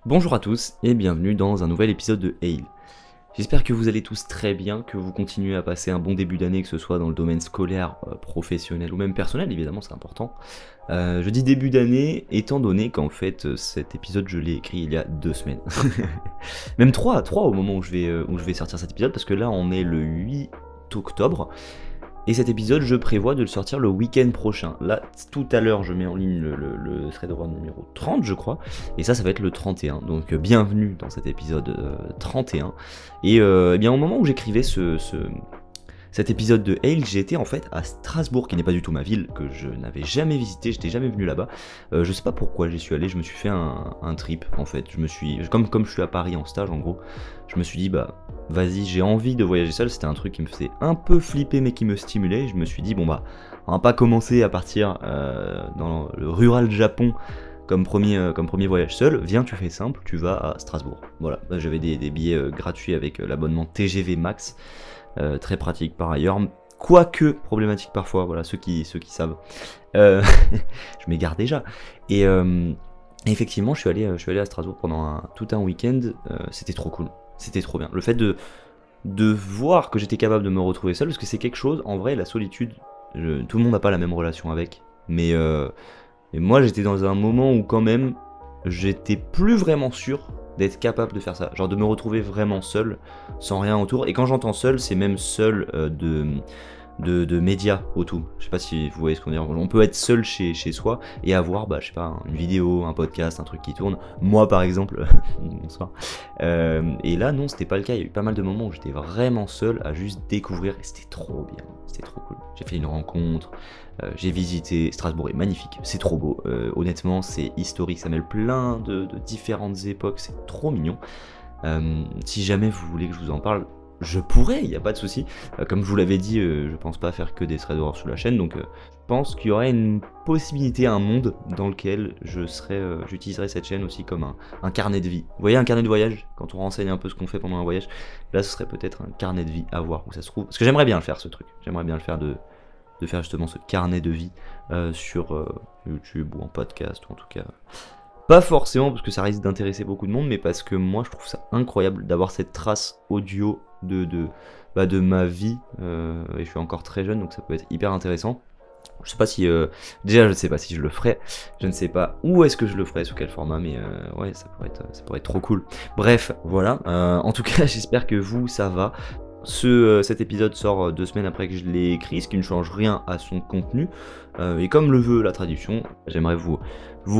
Bonjour à tous et bienvenue dans un nouvel épisode de Hail. J'espère que vous allez tous très bien, que vous continuez à passer un bon début d'année, que ce soit dans le domaine scolaire, professionnel ou même personnel, évidemment c'est important. Je dis début d'année étant donné qu'en fait cet épisode je l'ai écrit il y a 2 semaines. Même 3 au moment où je vais sortir cet épisode, parce que là on est le 8 octobre. Et cet épisode, je prévois de le sortir le week-end prochain. Là, tout à l'heure, je mets en ligne le thread horror numéro 30, je crois. Et ça va être le 31. Donc, bienvenue dans cet épisode 31. Et eh bien, au moment où j'écrivais cet épisode de Hail, j'étais en fait à Strasbourg, qui n'est pas du tout ma ville, que je n'avais jamais visité, j'étais jamais venu là-bas. Je sais pas pourquoi j'y suis allé, je me suis fait un trip en fait. Comme je suis à Paris en stage en gros, je me suis dit bah vas-y, j'ai envie de voyager seul. C'était un truc qui me faisait un peu flipper mais qui me stimulait. Je me suis dit bon bah on va pas commencer à partir dans le rural Japon comme premier voyage seul, viens, tu fais simple, tu vas à Strasbourg. Voilà, j'avais des billets gratuits avec l'abonnement TGV Max. Très pratique par ailleurs, quoique problématique parfois, voilà, ceux qui savent. Je m'égare déjà. Et effectivement, je suis allé à Strasbourg pendant tout un week-end, c'était trop cool, c'était trop bien. Le fait de voir que j'étais capable de me retrouver seul, parce que c'est quelque chose, en vrai, la solitude, tout le monde n'a pas la même relation avec, mais moi j'étais dans un moment où quand même, j'étais plus vraiment sûr d'être capable de faire ça, genre de me retrouver vraiment seul, sans rien autour. Et quand j'entends seul, c'est même seul de médias autour. Je sais pas si vous voyez ce qu'on dit. On peut être seul chez soi et avoir, bah, je sais pas, une vidéo, un podcast, un truc qui tourne. Moi par exemple, bonsoir. Et là non, c'était pas le cas. Il y a eu pas mal de moments où j'étais vraiment seul à juste découvrir et c'était trop bien, c'était trop cool. J'ai fait une rencontre. J'ai visité Strasbourg, est magnifique, c'est trop beau, honnêtement c'est historique, ça mêle plein de différentes époques, c'est trop mignon. Si jamais vous voulez que je vous en parle, je pourrais, il n'y a pas de souci. Comme je vous l'avais dit, je pense pas faire que des threads horror sur la chaîne, donc je pense qu'il y aurait une possibilité, un monde dans lequel j'utiliserais cette chaîne aussi comme un carnet de vie. Vous voyez, un carnet de voyage, quand on renseigne un peu ce qu'on fait pendant un voyage, là ce serait peut-être un carnet de vie à voir où ça se trouve. Parce que j'aimerais bien le faire ce truc, j'aimerais bien le faire de faire justement ce carnet de vie sur YouTube ou en podcast, ou en tout cas pas forcément parce que ça risque d'intéresser beaucoup de monde, mais parce que moi je trouve ça incroyable d'avoir cette trace audio de ma vie, et je suis encore très jeune donc ça peut être hyper intéressant. Je sais pas si déjà je ne sais pas si je le ferai, je ne sais pas où est-ce que je le ferai, sous quel format, mais ouais ça pourrait être trop cool. Bref, voilà, en tout cas j'espère que vous ça va. Cet épisode sort 2 semaines après que je l'ai écrit, ce qui ne change rien à son contenu. Et comme le veut la tradition, j'aimerais vous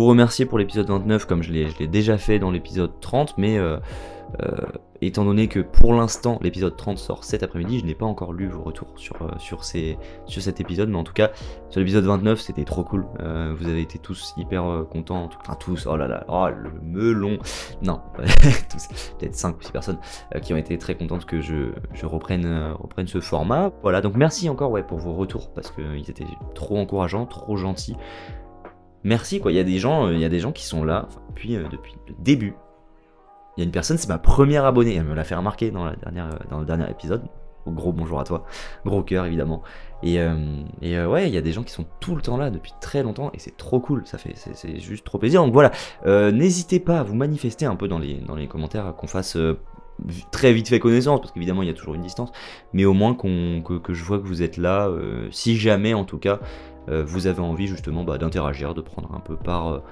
remercier pour l'épisode 29 comme je l'ai déjà fait dans l'épisode 30, mais étant donné que pour l'instant l'épisode 30 sort cet après-midi, je n'ai pas encore lu vos retours sur cet épisode, mais en tout cas sur l'épisode 29 c'était trop cool. Vous avez été tous hyper contents, enfin tous, oh là là, oh le melon, non, tous, peut-être 5 ou 6 personnes qui ont été très contentes que je reprenne ce format. Voilà, donc merci encore ouais, pour vos retours, parce qu'ils étaient trop encourageants, trop gentils. Merci quoi, il y a des gens qui sont là depuis le début. Il y a une personne, c'est ma première abonnée, elle me l'a fait remarquer dans le dernier épisode. Gros bonjour à toi, gros cœur évidemment. Et ouais, il y a des gens qui sont tout le temps là depuis très longtemps et c'est trop cool, c'est juste trop plaisir. Donc voilà, n'hésitez pas à vous manifester un peu dans les commentaires, qu'on fasse très vite fait connaissance, parce qu'évidemment il y a toujours une distance, mais au moins que je vois que vous êtes là, si jamais en tout cas vous avez envie justement d'interagir, de prendre un peu part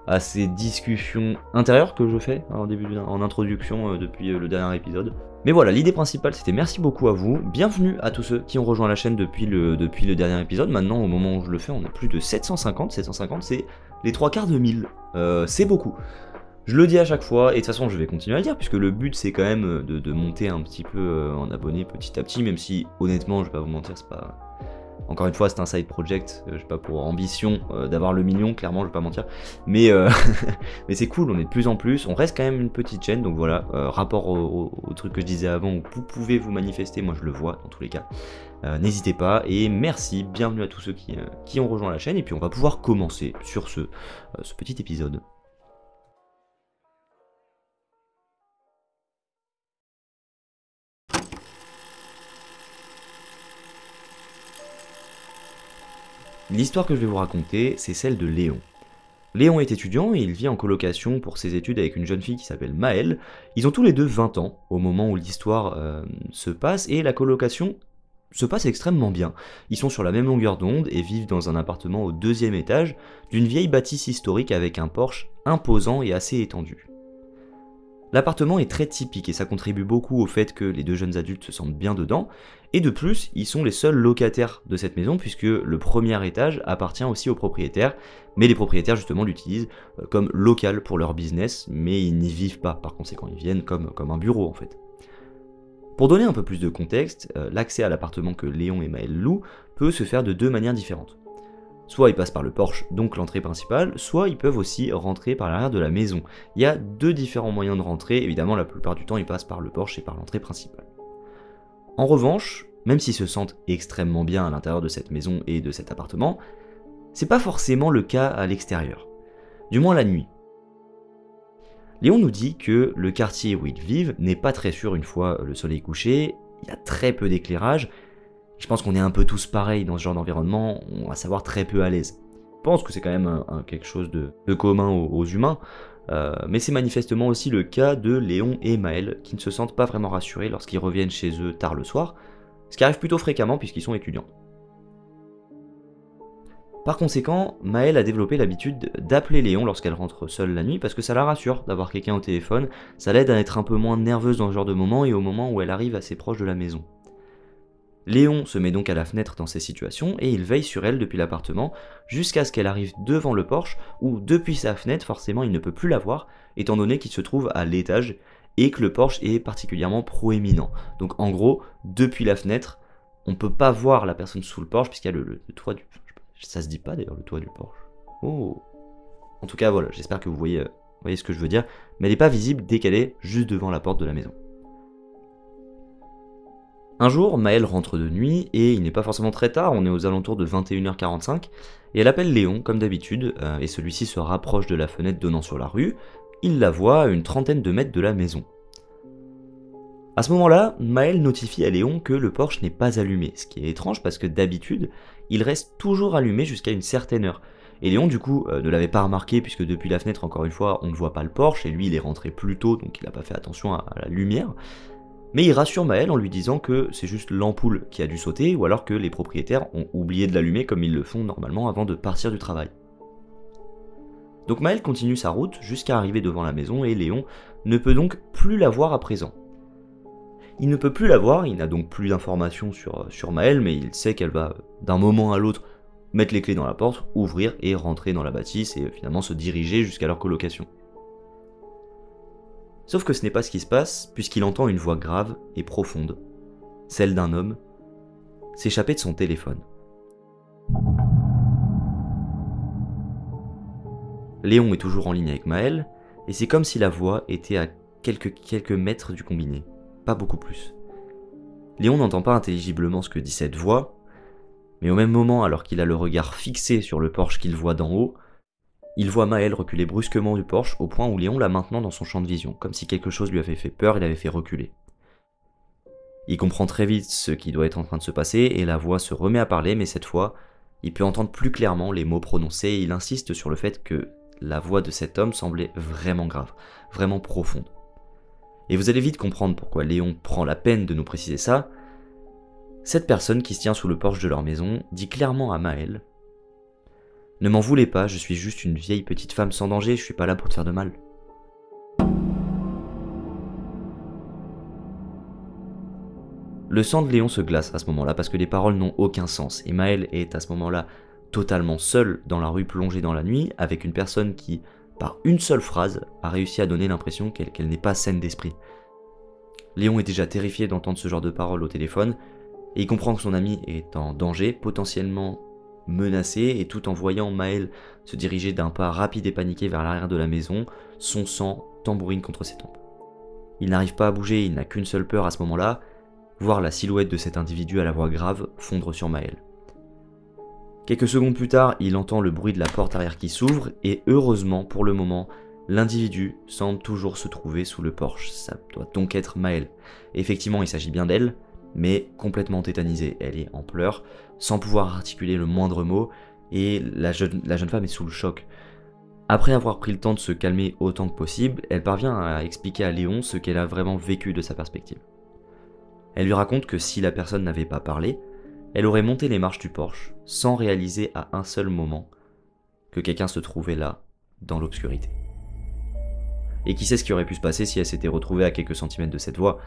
à ces discussions intérieures que je fais en introduction depuis le dernier épisode. Mais voilà, l'idée principale c'était merci beaucoup à vous, bienvenue à tous ceux qui ont rejoint la chaîne depuis le dernier épisode. Maintenant au moment où je le fais on est plus de 750 c'est les 3/4 de 1000, c'est beaucoup. Je le dis à chaque fois, et de toute façon je vais continuer à le dire, puisque le but c'est quand même de monter un petit peu en abonnés petit à petit, même si honnêtement je vais pas vous mentir, c'est pas... Encore une fois c'est un side project, j'ai pas pour ambition d'avoir le million, clairement je vais pas mentir, mais, mais c'est cool, on est de plus en plus, on reste quand même une petite chaîne, donc voilà, rapport au truc que je disais avant, où vous pouvez vous manifester, moi je le vois dans tous les cas, n'hésitez pas, et merci, bienvenue à tous ceux qui ont rejoint la chaîne, et puis on va pouvoir commencer sur ce petit épisode. L'histoire que je vais vous raconter, c'est celle de Léon. Léon est étudiant et il vit en colocation pour ses études avec une jeune fille qui s'appelle Maëlle. Ils ont tous les deux 20 ans au moment où l'histoire se passe et la colocation se passe extrêmement bien. Ils sont sur la même longueur d'onde et vivent dans un appartement au 2e étage d'une vieille bâtisse historique avec un porche imposant et assez étendu. L'appartement est très typique et ça contribue beaucoup au fait que les deux jeunes adultes se sentent bien dedans, et de plus, ils sont les seuls locataires de cette maison puisque le premier étage appartient aussi aux propriétaires, mais les propriétaires justement l'utilisent comme local pour leur business, mais ils n'y vivent pas, par conséquent ils viennent comme un bureau en fait. Pour donner un peu plus de contexte, l'accès à l'appartement que Léon et Maëlle louent peut se faire de deux manières différentes. Soit ils passent par le porche, donc l'entrée principale, soit ils peuvent aussi rentrer par l'arrière de la maison. Il y a deux différents moyens de rentrer, évidemment la plupart du temps ils passent par le porche et par l'entrée principale. En revanche, même s'ils se sentent extrêmement bien à l'intérieur de cette maison et de cet appartement, c'est pas forcément le cas à l'extérieur. Du moins la nuit. Léon nous dit que le quartier où ils vivent n'est pas très sûr une fois le soleil couché, il y a très peu d'éclairage. Je pense qu'on est un peu tous pareils dans ce genre d'environnement, on va savoir très peu à l'aise. Je pense que c'est quand même quelque chose de commun aux humains, mais c'est manifestement aussi le cas de Léon et Maëlle, qui ne se sentent pas vraiment rassurés lorsqu'ils reviennent chez eux tard le soir, ce qui arrive plutôt fréquemment puisqu'ils sont étudiants. Par conséquent, Maëlle a développé l'habitude d'appeler Léon lorsqu'elle rentre seule la nuit parce que ça la rassure d'avoir quelqu'un au téléphone, ça l'aide à être un peu moins nerveuse dans ce genre de moment et au moment où elle arrive assez proche de la maison. Léon se met donc à la fenêtre dans ces situations et il veille sur elle depuis l'appartement jusqu'à ce qu'elle arrive devant le porche où depuis sa fenêtre forcément il ne peut plus la voir étant donné qu'il se trouve à l'étage et que le porche est particulièrement proéminent. Donc en gros, depuis la fenêtre, on peut pas voir la personne sous le porche puisqu'il y a le toit du... Ça se dit pas d'ailleurs le toit du porche. Oh. En tout cas voilà, j'espère que vous voyez ce que je veux dire, mais elle n'est pas visible dès qu'elle est juste devant la porte de la maison. Un jour, Maëlle rentre de nuit, et il n'est pas forcément très tard, on est aux alentours de 21h45, et elle appelle Léon, comme d'habitude, et celui-ci se rapproche de la fenêtre donnant sur la rue, il la voit à une trentaine de mètres de la maison. À ce moment-là, Maëlle notifie à Léon que le porche n'est pas allumé, ce qui est étrange parce que d'habitude, il reste toujours allumé jusqu'à une certaine heure. Et Léon du coup ne l'avait pas remarqué puisque depuis la fenêtre, encore une fois, on ne voit pas le porche, et lui il est rentré plus tôt, donc il n'a pas fait attention à la lumière. Mais il rassure Maëlle en lui disant que c'est juste l'ampoule qui a dû sauter ou alors que les propriétaires ont oublié de l'allumer comme ils le font normalement avant de partir du travail. Donc Maëlle continue sa route jusqu'à arriver devant la maison et Léon ne peut donc plus la voir à présent. Il ne peut plus la voir, il n'a donc plus d'informations sur Maëlle, mais il sait qu'elle va d'un moment à l'autre mettre les clés dans la porte, ouvrir et rentrer dans la bâtisse et finalement se diriger jusqu'à leur colocation. Sauf que ce n'est pas ce qui se passe, puisqu'il entend une voix grave et profonde, celle d'un homme, s'échapper de son téléphone. Léon est toujours en ligne avec Maëlle, et c'est comme si la voix était à quelques mètres du combiné, pas beaucoup plus. Léon n'entend pas intelligiblement ce que dit cette voix, mais au même moment, alors qu'il a le regard fixé sur le porche qu'il voit d'en haut, il voit Maëlle reculer brusquement du porche au point où Léon l'a maintenant dans son champ de vision, comme si quelque chose lui avait fait peur et l'avait fait reculer. Il comprend très vite ce qui doit être en train de se passer et la voix se remet à parler, mais cette fois, il peut entendre plus clairement les mots prononcés et il insiste sur le fait que la voix de cet homme semblait vraiment grave, vraiment profonde. Et vous allez vite comprendre pourquoi Léon prend la peine de nous préciser ça. Cette personne qui se tient sous le porche de leur maison dit clairement à Maëlle: « Ne m'en voulez pas, je suis juste une vieille petite femme sans danger, je suis pas là pour te faire de mal. » Le sang de Léon se glace à ce moment-là parce que les paroles n'ont aucun sens et Maëlle est à ce moment-là totalement seule dans la rue plongée dans la nuit avec une personne qui, par une seule phrase, a réussi à donner l'impression qu'elle n'est pas saine d'esprit. Léon est déjà terrifié d'entendre ce genre de paroles au téléphone et il comprend que son ami est en danger, potentiellement menacé, et tout en voyant Maëlle se diriger d'un pas rapide et paniqué vers l'arrière de la maison, son sang tambourine contre ses tempes. Il n'arrive pas à bouger, il n'a qu'une seule peur à ce moment-là, voir la silhouette de cet individu à la voix grave fondre sur Maëlle. Quelques secondes plus tard, il entend le bruit de la porte arrière qui s'ouvre, et heureusement, pour le moment, l'individu semble toujours se trouver sous le porche. Ça doit donc être Maëlle. Effectivement, il s'agit bien d'elle, mais complètement tétanisée. Elle est en pleurs, sans pouvoir articuler le moindre mot, et la jeune femme est sous le choc. Après avoir pris le temps de se calmer autant que possible, elle parvient à expliquer à Léon ce qu'elle a vraiment vécu de sa perspective. Elle lui raconte que si la personne n'avait pas parlé, elle aurait monté les marches du Porsche sans réaliser à un seul moment que quelqu'un se trouvait là, dans l'obscurité. Et qui sait ce qui aurait pu se passer si elle s'était retrouvée à quelques centimètres de cette voie.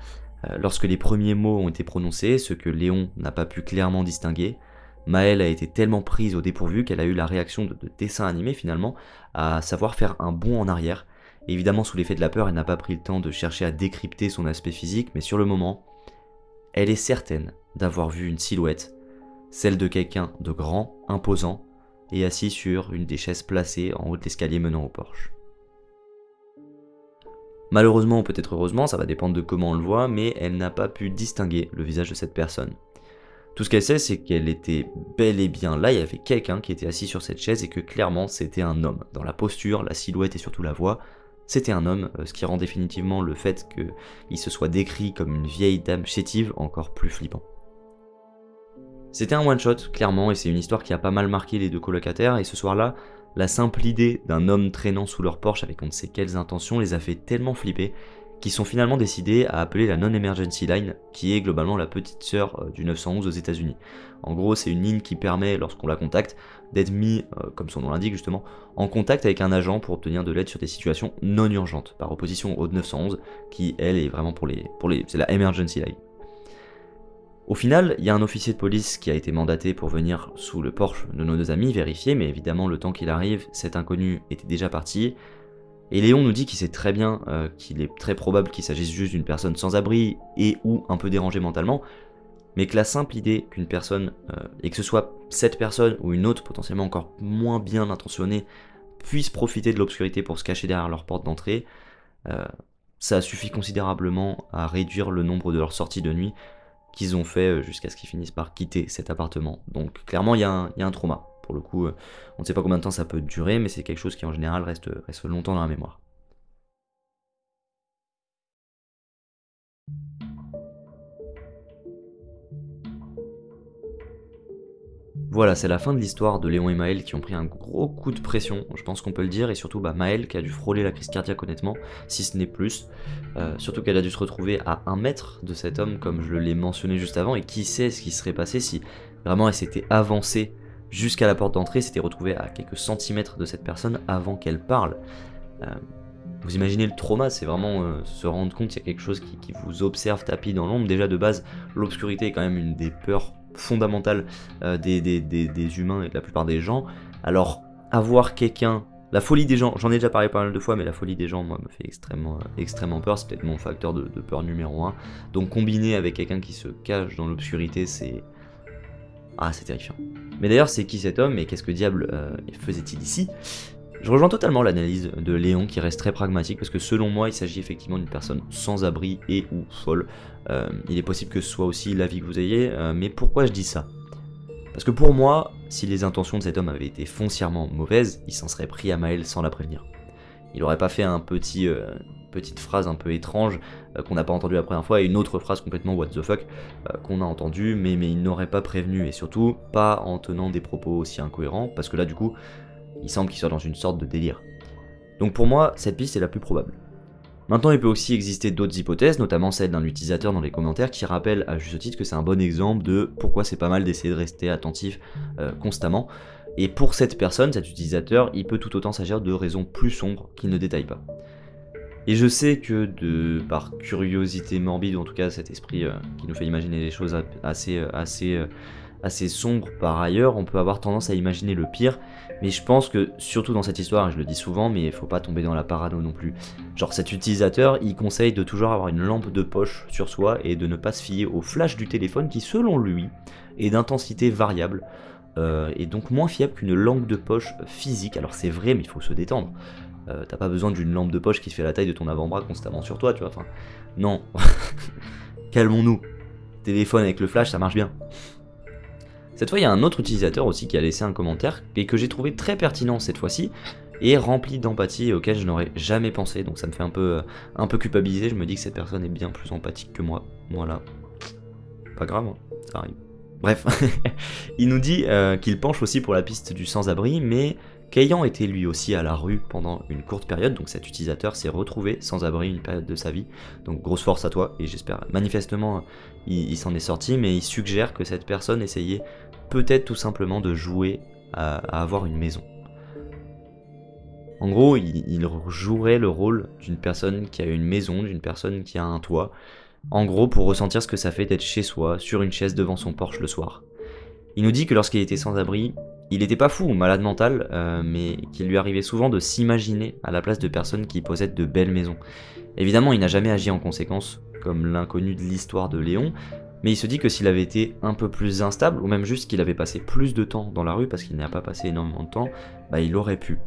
Lorsque les premiers mots ont été prononcés, ce que Léon n'a pas pu clairement distinguer, Maëlle a été tellement prise au dépourvu qu'elle a eu la réaction de dessin animé finalement, à savoir faire un bond en arrière. Et évidemment, sous l'effet de la peur, elle n'a pas pris le temps de chercher à décrypter son aspect physique, mais sur le moment, elle est certaine d'avoir vu une silhouette, celle de quelqu'un de grand, imposant, et assis sur une des chaises placées en haut de l'escalier menant au Porsche. Malheureusement ou peut-être heureusement, ça va dépendre de comment on le voit, mais elle n'a pas pu distinguer le visage de cette personne. Tout ce qu'elle sait, c'est qu'elle était bel et bien là, il y avait quelqu'un qui était assis sur cette chaise et que clairement c'était un homme. Dans la posture, la silhouette et surtout la voix, c'était un homme, ce qui rend définitivement le fait qu'il se soit décrit comme une vieille dame chétive encore plus flippant. C'était un one-shot, clairement, et c'est une histoire qui a pas mal marqué les deux colocataires, et ce soir-là, la simple idée d'un homme traînant sous leur Porsche avec on ne sait quelles intentions les a fait tellement flipper qu'ils sont finalement décidés à appeler la Non-Emergency Line, qui est globalement la petite sœur du 911 aux États-Unis. En gros, c'est une ligne qui permet, lorsqu'on la contacte, d'être mis, comme son nom l'indique justement, en contact avec un agent pour obtenir de l'aide sur des situations non urgentes, par opposition au 911, qui elle est vraiment c'est la Emergency Line. Au final, il y a un officier de police qui a été mandaté pour venir sous le Porsche de nos deux amis vérifier, mais évidemment le temps qu'il arrive, cet inconnu était déjà parti. Et Léon nous dit qu'il sait très bien qu'il est très probable qu'il s'agisse juste d'une personne sans abri et ou un peu dérangée mentalement, mais que la simple idée qu'une personne, et que ce soit cette personne ou une autre potentiellement encore moins bien intentionnée, puisse profiter de l'obscurité pour se cacher derrière leur porte d'entrée, ça suffit considérablement à réduire le nombre de leurs sorties de nuit qu'ils ont fait jusqu'à ce qu'ils finissent par quitter cet appartement. Donc clairement il y a un trauma. Pour le coup, on ne sait pas combien de temps ça peut durer, mais c'est quelque chose qui en général reste longtemps dans la mémoire. Voilà, c'est la fin de l'histoire de Léon et Maëlle qui ont pris un gros coup de pression, je pense qu'on peut le dire, et surtout Maëlle qui a dû frôler la crise cardiaque honnêtement, si ce n'est plus. Surtout qu'elle a dû se retrouver à 1 mètre de cet homme, comme je l'ai mentionné juste avant, et qui sait ce qui serait passé si vraiment elle s'était avancée jusqu'à la porte d'entrée, s'était retrouvée à quelques centimètres de cette personne avant qu'elle parle. Vous imaginez le trauma, c'est vraiment se rendre compte qu'il y a quelque chose qui vous observe tapis dans l'ombre. Déjà de base, l'obscurité est quand même une des peurs fondamentale des humains et de la plupart des gens. Alors, avoir quelqu'un... La folie des gens, j'en ai déjà parlé pas mal de fois, mais la folie des gens, moi, me fait extrêmement peur. C'est peut-être mon facteur de peur numéro 1. Donc, combiné avec quelqu'un qui se cache dans l'obscurité, c'est... Ah, c'est terrifiant. Mais d'ailleurs, c'est qui cet homme et qu'est-ce que diable faisait-il ici ? Je rejoins totalement l'analyse de Léon qui reste très pragmatique parce que selon moi il s'agit effectivement d'une personne sans abri et ou folle. Il est possible que ce soit aussi l'avis que vous ayez, mais pourquoi je dis ça ? Parce que pour moi, si les intentions de cet homme avaient été foncièrement mauvaises, il s'en serait pris à Maëlle sans la prévenir. Il aurait pas fait petite phrase un peu étrange qu'on n'a pas entendue la première fois et une autre phrase complètement what the fuck qu'on a entendue, mais il n'aurait pas prévenu et surtout pas en tenant des propos aussi incohérents parce que là du coup il semble qu'il soit dans une sorte de délire. Donc pour moi, cette piste est la plus probable. Maintenant, il peut aussi exister d'autres hypothèses, notamment celle d'un utilisateur dans les commentaires qui rappelle à juste titre que c'est un bon exemple de pourquoi c'est pas mal d'essayer de rester attentif constamment. Et pour cette personne, cet utilisateur, il peut tout autant s'agir de raisons plus sombres qu'il ne détaille pas. Et je sais que par curiosité morbide, ou en tout cas cet esprit qui nous fait imaginer des choses assez sombre par ailleurs, on peut avoir tendance à imaginer le pire, mais je pense que, surtout dans cette histoire, et je le dis souvent, mais il faut pas tomber dans la parano non plus, genre cet utilisateur, il conseille de toujours avoir une lampe de poche sur soi et de ne pas se fier au flash du téléphone qui, selon lui, est d'intensité variable, et donc moins fiable qu'une lampe de poche physique. Alors c'est vrai, mais il faut se détendre. T'as pas besoin d'une lampe de poche qui se fait la taille de ton avant-bras constamment sur toi, tu vois, enfin, non. Calmons-nous. Téléphone avec le flash, ça marche bien. Cette fois, il y a un autre utilisateur aussi qui a laissé un commentaire et que j'ai trouvé très pertinent cette fois-ci et rempli d'empathie auquel je n'aurais jamais pensé. Donc ça me fait un peu culpabiliser. Je me dis que cette personne est bien plus empathique que moi. Voilà. Pas grave, hein, ça arrive. Bref, il nous dit qu'il penche aussi pour la piste du sans-abri, mais qu'ayant été lui aussi à la rue pendant une courte période, donc cet utilisateur s'est retrouvé sans abri une période de sa vie, donc grosse force à toi, et j'espère, manifestement, il s'en est sorti, mais il suggère que cette personne essayait peut-être tout simplement de jouer à avoir une maison. En gros, il jouerait le rôle d'une personne qui a une maison, d'une personne qui a un toit, en gros pour ressentir ce que ça fait d'être chez soi, sur une chaise devant son porche le soir. Il nous dit que lorsqu'il était sans abri, il n'était pas fou ou malade mental, mais qu'il lui arrivait souvent de s'imaginer à la place de personnes qui possèdent de belles maisons. Évidemment, il n'a jamais agi en conséquence, comme l'inconnu de l'histoire de Léon, mais il se dit que s'il avait été un peu plus instable, ou même juste qu'il avait passé plus de temps dans la rue, parce qu'il n'a pas passé énormément de temps, bah il aurait pu.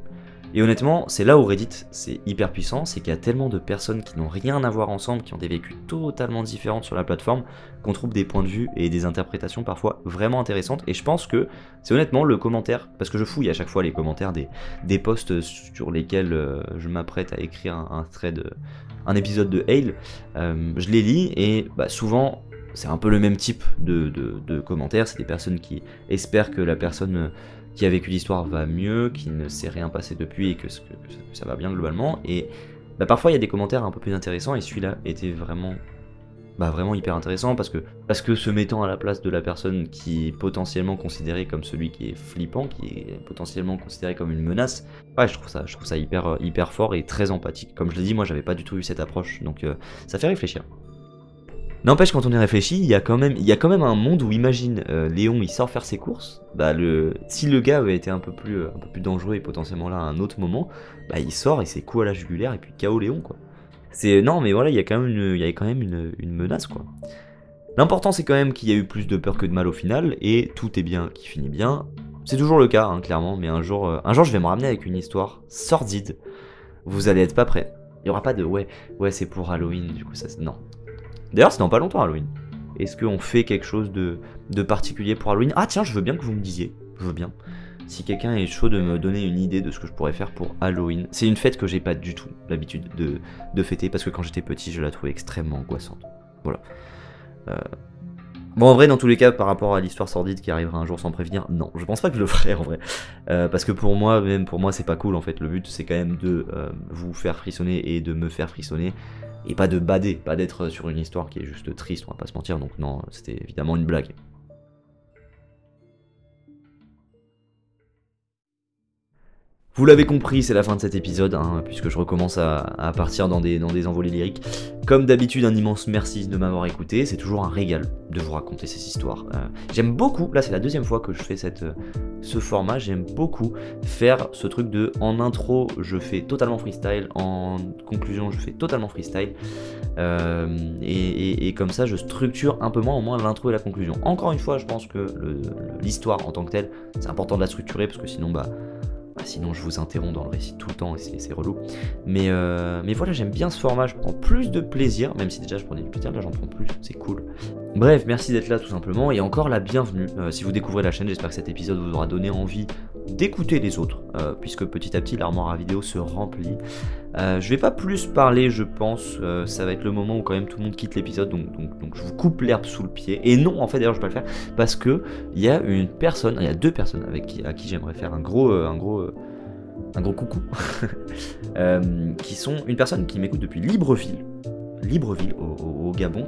Et honnêtement, c'est là où Reddit c'est hyper puissant, c'est qu'il y a tellement de personnes qui n'ont rien à voir ensemble, qui ont des vécus totalement différents sur la plateforme, qu'on trouve des points de vue et des interprétations parfois vraiment intéressantes. Et je pense que c'est honnêtement le commentaire, parce que je fouille à chaque fois les commentaires des posts sur lesquels je m'apprête à écrire un épisode de Hale, je les lis et bah, souvent c'est un peu le même type de commentaires, c'est des personnes qui espèrent que la personne qui a vécu l'histoire va mieux, qui ne s'est rien passé depuis et que ça va bien globalement. Et bah, parfois il y a des commentaires un peu plus intéressants et celui-là était vraiment hyper intéressant parce que se mettant à la place de la personne qui est potentiellement considérée comme celui qui est flippant, qui est potentiellement considéré comme une menace, ouais, je trouve ça hyper fort et très empathique. Comme je l'ai dit, moi j'avais pas du tout eu cette approche, donc ça fait réfléchir. N'empêche, quand on y réfléchit, il y a quand même un monde où, imagine, Léon il sort faire ses courses, bah si le gars avait été un peu plus dangereux et potentiellement là à un autre moment, bah il sort et c'est coup à la jugulaire et puis KO Léon quoi. Non mais voilà, il y a quand même une menace quoi. L'important c'est quand même qu'il y a eu plus de peur que de mal au final et tout est bien qui finit bien. C'est toujours le cas hein, clairement, mais un jour je vais me ramener avec une histoire sordide. Vous allez être pas prêts. Il y aura pas de ouais c'est pour Halloween du coup ça non. D'ailleurs, c'est dans pas longtemps Halloween. Est-ce qu'on fait quelque chose de particulier pour Halloween? Ah tiens, je veux bien que vous me disiez. Je veux bien. Si quelqu'un est chaud de me donner une idée de ce que je pourrais faire pour Halloween. C'est une fête que j'ai pas du tout l'habitude de fêter parce que quand j'étais petit, je la trouvais extrêmement angoissante. Voilà. Bon, en vrai, dans tous les cas, par rapport à l'histoire sordide qui arrivera un jour sans prévenir, non, je pense pas que je le ferai en vrai. Parce que pour moi, c'est pas cool en fait. Le but, c'est quand même de vous faire frissonner et de me faire frissonner. Et pas de bader, pas d'être sur une histoire qui est juste triste, on va pas se mentir, donc non, c'était évidemment une blague. Vous l'avez compris, c'est la fin de cet épisode, hein, puisque je recommence à partir dans des envolées lyriques. Comme d'habitude, un immense merci de m'avoir écouté, c'est toujours un régal de vous raconter ces histoires. J'aime beaucoup, là c'est la deuxième fois que je fais ce format, j'aime beaucoup faire ce truc de en intro je fais totalement freestyle, en conclusion je fais totalement freestyle, et comme ça je structure un peu moins au moins l'intro et la conclusion. Encore une fois, je pense que l'histoire en tant que telle, c'est important de la structurer, parce que sinon sinon je vous interromps dans le récit tout le temps et c'est relou. Mais voilà, j'aime bien ce format, je prends plus de plaisir, même si déjà je prenais du plaisir, là j'en prends plus, c'est cool. Bref, merci d'être là tout simplement, et encore la bienvenue. Si vous découvrez la chaîne, j'espère que cet épisode vous aura donné envie d'écouter les autres, puisque petit à petit l'armoire à vidéo se remplit. Je vais pas plus parler, je pense, ça va être le moment où quand même tout le monde quitte l'épisode, donc je vous coupe l'herbe sous le pied. Et non, en fait d'ailleurs je vais pas le faire, parce que il y a deux personnes à qui j'aimerais faire un gros coucou, qui sont une personne qui m'écoute depuis Libreville au Gabon,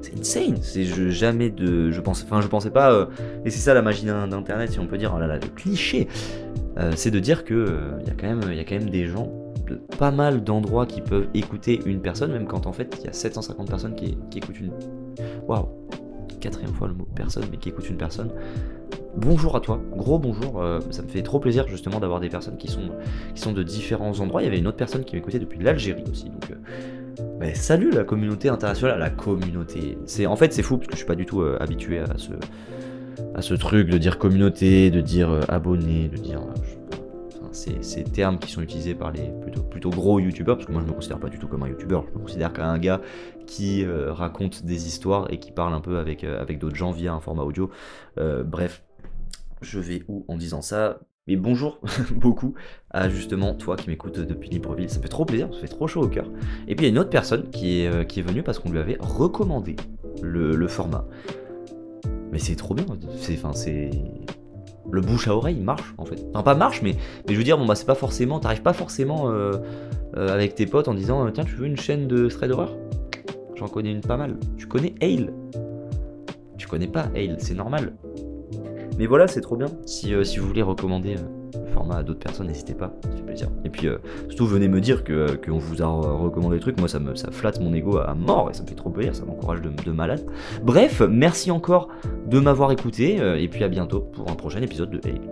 c'est insane, je pensais pas, et c'est ça la magie d'internet si on peut dire, oh là là, le cliché, c'est de dire que il y a quand même des gens de pas mal d'endroits qui peuvent écouter une personne, même quand en fait il y a 750 personnes qui écoutent une... Waouh, quatrième fois le mot personne, mais qui écoute une personne. Bonjour à toi, gros bonjour, ça me fait trop plaisir justement d'avoir des personnes qui sont de différents endroits. Il y avait une autre personne qui m'écoutait depuis l'Algérie aussi, donc salut la communauté internationale, la communauté. En fait c'est fou parce que je suis pas du tout habitué à ce truc de dire communauté, de dire abonné, de dire... ces termes qui sont utilisés par les plutôt gros youtubeurs, parce que moi je me considère pas du tout comme un youtubeur, je me considère comme un gars qui raconte des histoires et qui parle un peu avec d'autres gens via un format audio. Bref, je vais où en disant ça? Mais bonjour beaucoup à justement toi qui m'écoutes depuis Libreville, ça me fait trop plaisir, ça me fait trop chaud au cœur. Et puis il y a une autre personne qui est venue parce qu'on lui avait recommandé le format. Mais c'est trop bien, Le bouche à oreille marche en fait. Enfin pas marche mais je veux dire bon bah c'est pas forcément, t'arrives pas forcément avec tes potes en disant tiens tu veux une chaîne de thread d'horreur? J'en connais une pas mal. Tu connais Ale? Tu connais pas Ale, c'est normal. Mais voilà, c'est trop bien. Si vous voulez recommander le format à d'autres personnes, n'hésitez pas, ça fait plaisir. Et puis surtout venez me dire qu'on vous a recommandé des trucs, moi ça flatte mon ego à mort et ça me fait trop plaisir, ça m'encourage de malade. Bref, merci encore de m'avoir écouté et puis à bientôt pour un prochain épisode de Ale.